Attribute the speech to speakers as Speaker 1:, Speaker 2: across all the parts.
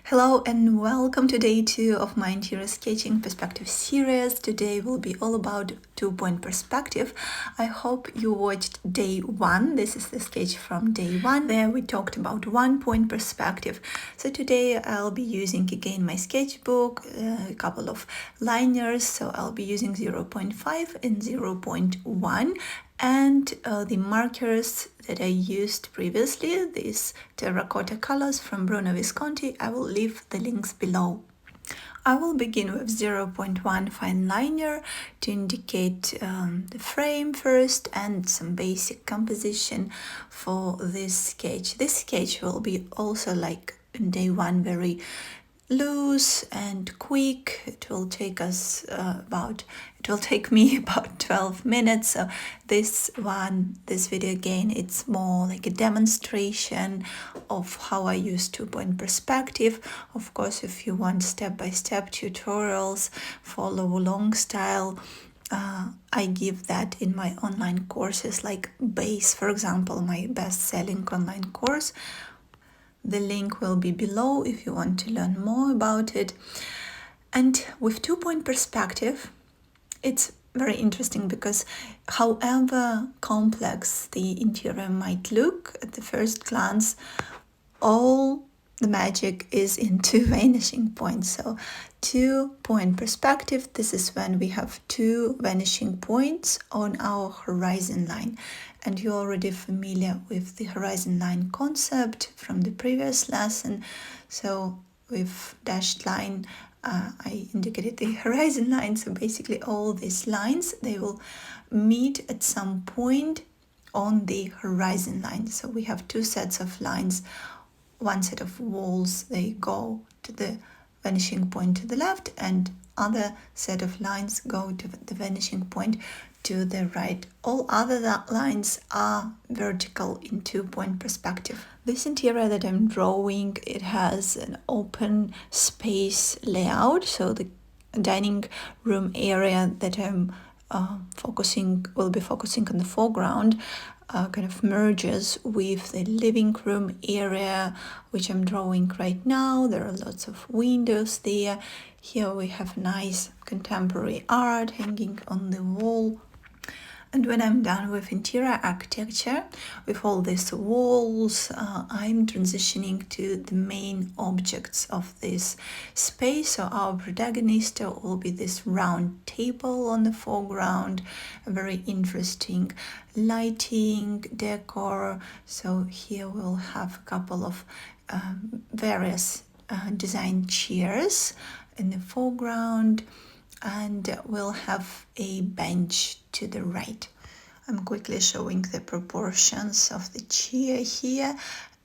Speaker 1: Hello and welcome to day 2 of my interior sketching perspective series. Today will be all about 2-point perspective. I hope you watched day 1. This is the sketch from day 1. There we talked about 1-point perspective. So today I'll be using again my sketchbook, a couple of liners. So I'll be using 0.5 and 0.1. And the markers that I used previously, these terracotta colors from Bruno Visconti, I will leave the links below. I will begin with 0.1 fine liner to indicate the frame first and some basic composition for this sketch. This sketch will be also like in day 1 very loose and quick. It will take me about 12 minutes. So this video again, it's more like a demonstration of how I use 2-point perspective. Of course, if you want step-by-step tutorials, follow along style, I give that in my online courses like Base, for example, my best-selling online course. The link will be below if you want to learn more about it. And with 2-point perspective, it's very interesting because however complex the interior might look at the first glance, all the magic is in 2 vanishing points. So 2-point perspective, this is when we have 2 vanishing points on our horizon line. And you're already familiar with the horizon line concept from the previous lesson. So with dashed line, I indicated the horizon line. So basically all these lines, they will meet at some point on the horizon line. So we have 2 sets of lines. One set of walls, they go to the vanishing point to the left, and other set of lines go to the vanishing point to the right. All other lines are vertical in 2-point perspective. This interior that I'm drawing, it has an open space layout. So the dining room area that I'm will be focusing on the foreground, kind of merges with the living room area, which I'm drawing right now. There are lots of windows there. Here we have nice contemporary art hanging on the wall. And when I'm done with interior architecture, with all these walls, I'm transitioning to the main objects of this space. So our protagonist will be this round table on the foreground, a very interesting lighting, decor. So here we'll have a couple of various design chairs in the foreground, and we'll have a bench to the right. I'm quickly showing the proportions of the chair here,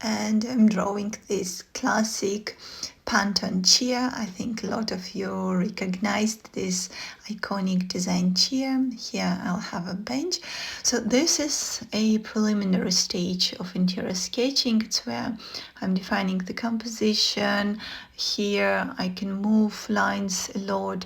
Speaker 1: and I'm drawing this classic Panton chair. I think a lot of you recognized this iconic design chair. Here I'll have a bench. So this is a preliminary stage of interior sketching. It's where I'm defining the composition. Here I can move lines a lot.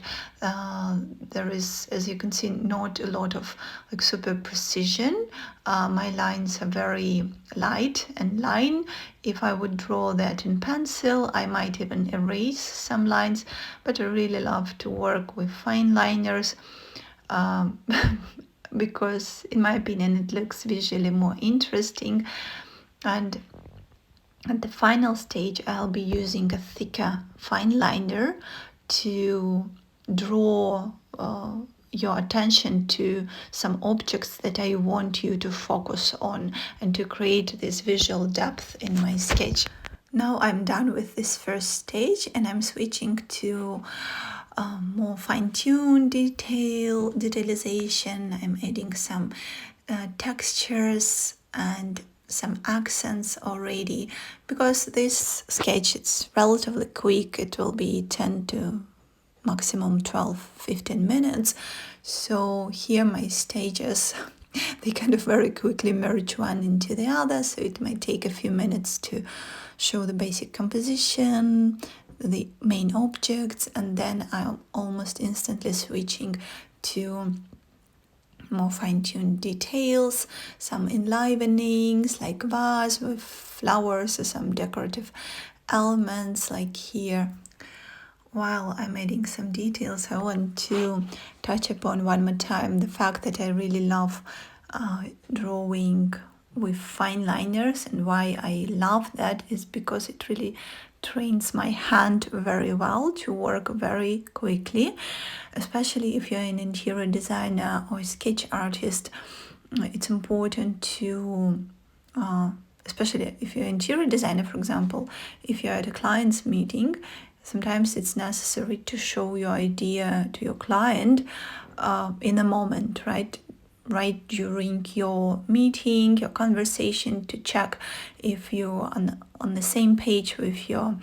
Speaker 1: There is, as you can see, not a lot of like super precision. My lines are very light and line. If I would draw that in pencil, I might even erase some lines, but I really love to work with fine liners because in my opinion it looks visually more interesting. And at the final stage, I'll be using a thicker fine liner to draw your attention to some objects that I want you to focus on and to create this visual depth in my sketch. Now I'm done with this first stage and I'm switching to more fine-tuned detalization. I'm adding some textures and some accents already, because this sketch, it's relatively quick. It will be 10 to maximum 12-15 minutes. So here my stages, they kind of very quickly merge one into the other, so it might take a few minutes to show the basic composition, the main objects, and then I'm almost instantly switching to more fine-tuned details, some enlivenings like vase with flowers or some decorative elements like here. While I'm adding some details, I want to touch upon one more time the fact that I really love drawing with fine liners, and why I love that is because it really trains my hand very well to work very quickly, especially if you're an interior designer or a sketch artist. It's important to especially if you're an interior designer, for example, if you're at a client's meeting, sometimes it's necessary to show your idea to your client in a moment, right? Right during your meeting, your conversation, to check if you're on the same page with your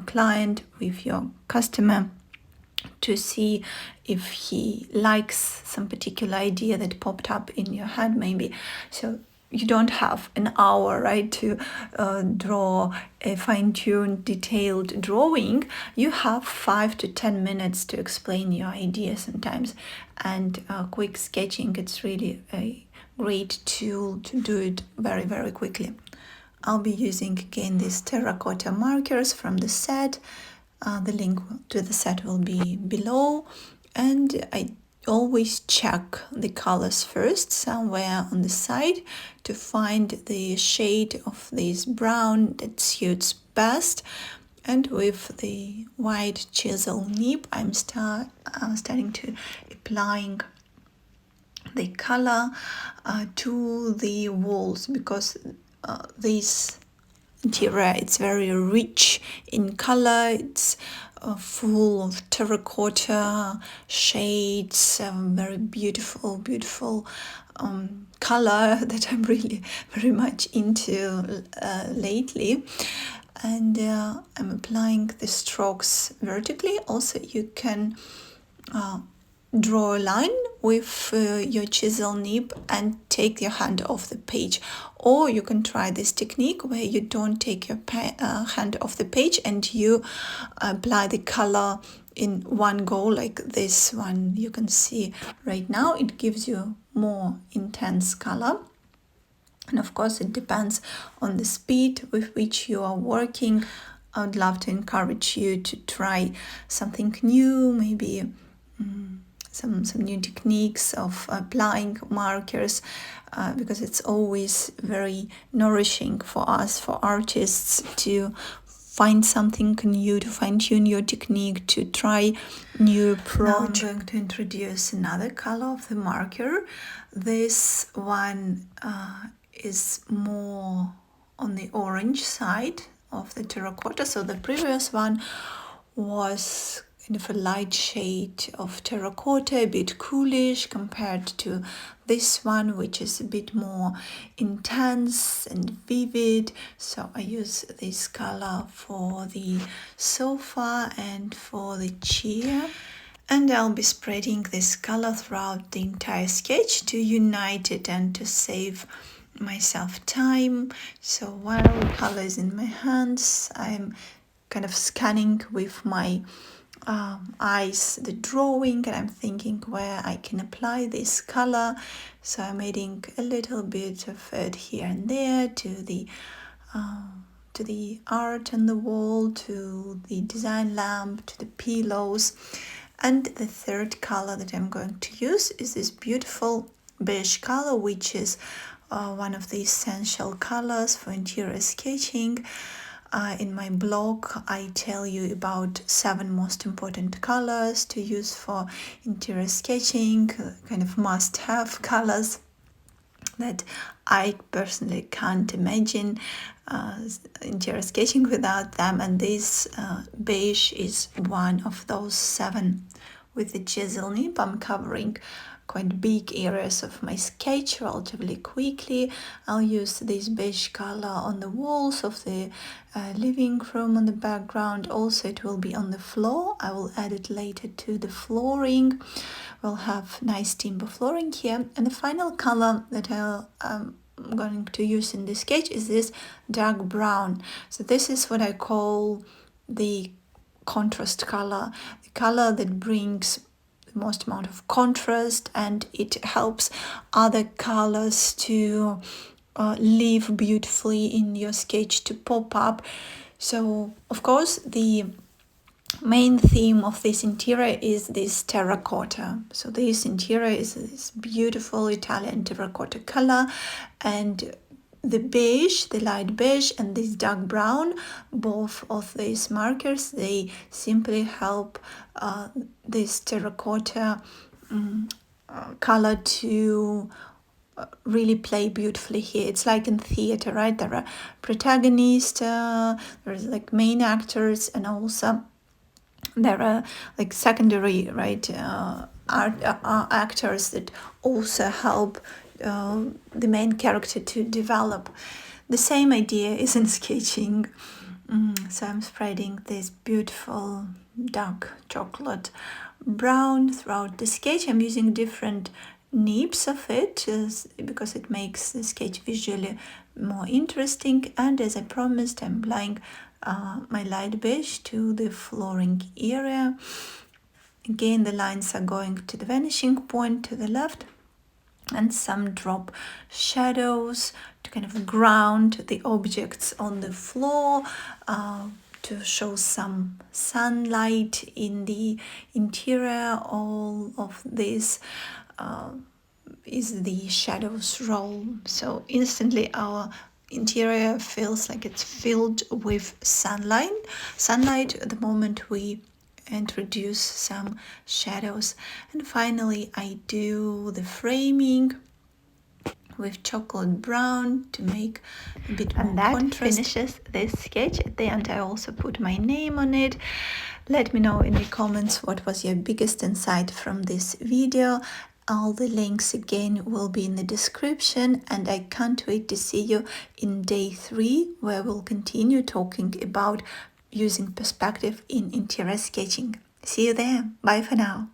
Speaker 1: client, with your customer, to see if he likes some particular idea that popped up in your head, maybe. So you don't have an hour, right, to draw a fine-tuned, detailed drawing. You have 5 to 10 minutes to explain your idea sometimes. And quick sketching, it's really a great tool to do it very, very quickly. I'll be using again these terracotta markers from the set. The link to the set will be below, and I always check the colors first somewhere on the side to find the shade of this brown that suits best. And with the white chisel nib, I'm starting to applying the color to the walls, because this interior, it's very rich in color. It's full of terracotta shades, very beautiful color that I'm really very much into lately. And I'm applying the strokes vertically. Also, you can draw a line with your chisel nib and take your hand off the page, or you can try this technique where you don't take your hand off the page and you apply the color in one go, like this one you can see right now. It gives you more intense color. And of course, it depends on the speed with which you are working. I would love to encourage you to try something new, maybe some new techniques of applying markers, because it's always very nourishing for us, for artists, to find something new, to fine-tune your technique, to try new approach. Now I'm going to introduce another color of the marker. This one is more on the orange side of the terracotta. So the previous one was kind of a light shade of terracotta, a bit coolish, compared to this one, which is a bit more intense and vivid. So I use this color for the sofa and for the chair. And I'll be spreading this color throughout the entire sketch to unite it and to save myself time. So while the color is in my hands, I'm kind of scanning with my eyes the drawing, and I'm thinking where I can apply this color. So I'm adding a little bit of it here and there to the art on the wall, to the design lamp, to the pillows. And the third color that I'm going to use is this beautiful beige color, which is one of the essential colors for interior sketching. In my blog, I tell you about 7 most important colors to use for interior sketching, kind of must-have colors that I personally can't imagine interior sketching without them. And this beige is one of those 7. With the chisel nib, I'm covering quite big areas of my sketch relatively quickly. I'll use this beige color on the walls of the living room on the background. Also, it will be on the floor. I will add it later to the flooring. We'll have nice timber flooring here. And the final color that I'm going to use in this sketch is this dark brown. So this is what I call the contrast color, the color that brings most amount of contrast, and it helps other colors to live beautifully in your sketch, to pop up. So of course the main theme of this interior is this terracotta. So this interior is this beautiful Italian terracotta color, and the beige, the light beige, and this dark brown, both of these markers, they simply help this terracotta color to really play beautifully here. It's like in theater, right? There are protagonists, there's like main actors, and also there are like secondary, right, actors that also help the main character to develop. The same idea is in sketching. So I'm spreading this beautiful dark chocolate brown throughout the sketch. I'm using different nibs of it because it makes the sketch visually more interesting. And as I promised, I'm applying my light beige to the flooring area. Again, the lines are going to the vanishing point to the left, and some drop shadows to kind of ground the objects on the floor, to show some sunlight in the interior. All of this is the shadows role. So instantly our interior feels like it's filled with sunlight at the moment we introduce some shadows. And finally I do the framing with chocolate brown to make a bit more contrast. And that finishes this sketch. At the end I also put my name on it. Let me know in the comments what was your biggest insight from this video. All the links again will be in the description, and I can't wait to see you in day 3, where we'll continue talking about using perspective in interior sketching. See you there. Bye for now.